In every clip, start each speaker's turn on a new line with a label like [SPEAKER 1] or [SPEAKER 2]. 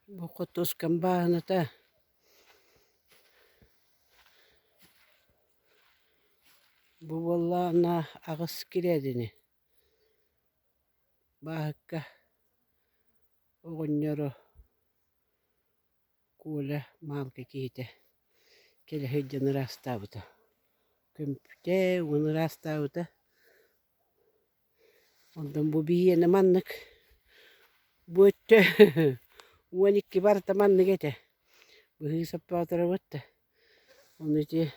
[SPEAKER 1] Bu kotoskan bağını da bu vallahi na ağız giredini. Bağıkka oğunyoru kuule malka kiite. Kele hıcını rastavda. Kümpte onu rastavda. Ondan bu biyene manlık. Bu öttü. 12 barta manlık ete. Bu hısa patara vatta. Onu ite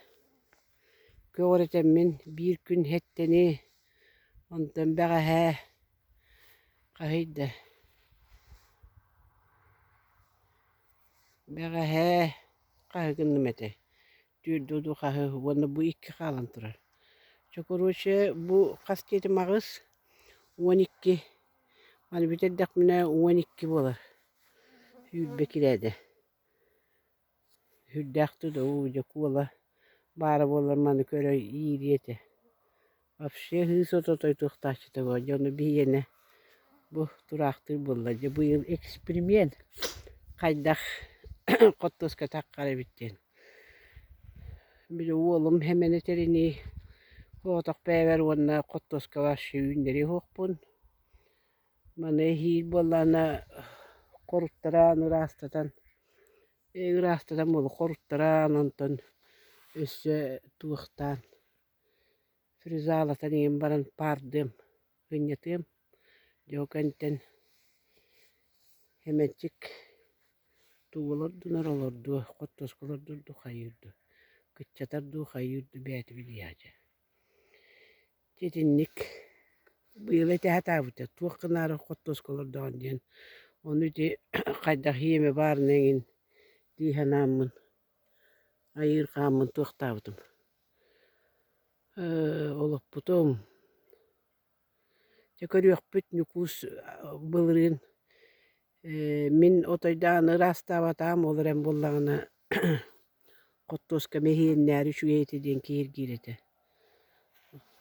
[SPEAKER 1] köğretemmin bir gün hetteni. Ondan bağa he. Kahide. Bağa he. Kahıgınlı mete. Dürdüdü kahı. Onu bu iki kalan turar. Çokuruşe bu kastiyeti mağız. 12. Hani bir de dakmine 12 bolar. Hüdbekilerde. Hüddaktu da uca kuala. Bara bolar manı köre iyi diyete. Afşe hısı totoy tuhtaçı da var. Onu bir yene bu duraktır bollaca. Bu yıl eksperiment. Kaydak kottoska takkara bitten. Bir de oğlum hemen eterini kotak beyver ona kottoska var şüyünleri hokpun. Mana hil bollana koruttıran rastadan. Rastadan bolu koruttıran ondan üsse tuğtan. Frizalatan iyim baran pardım. Gınyatım. Jokanten hemencik tuğulurdu nar olurdu. Kottoskalardu hayırdı. Kıçatardu hayırdı beyat biliyacı. Çetinlik. Bu yıl ete hatavuta. Tuğkınarı kottoskalardu ondan. Onu de kaydak yeme barnengin. Dihanamın. Ayır kamın tuğtavudum. Olup butum. Çakır yok büt nükus bılırın. Min otoydan rastavatam olurum bullağına. Kottoska mehiyenleri şu yetiden kehir girete.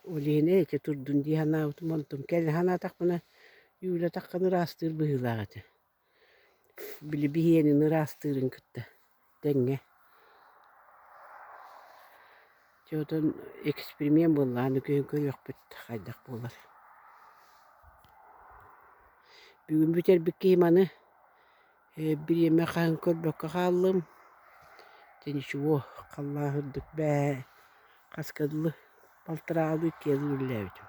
[SPEAKER 1] Olihine eke turdun diye hana utumontum. Kel hana takmana yuyla takkanı rastır bıhılağıtı. Bili bihiyenin rastırın kıtta. Denge. Çoğudan eksperiment bullağını köyün yok büt kaydak bullar. Bugün büter bir kıymanı bir yemek kan körbek kaldım. Seni şu kallahırdık be kaskadılı baltırağı bir kez ürlevdim.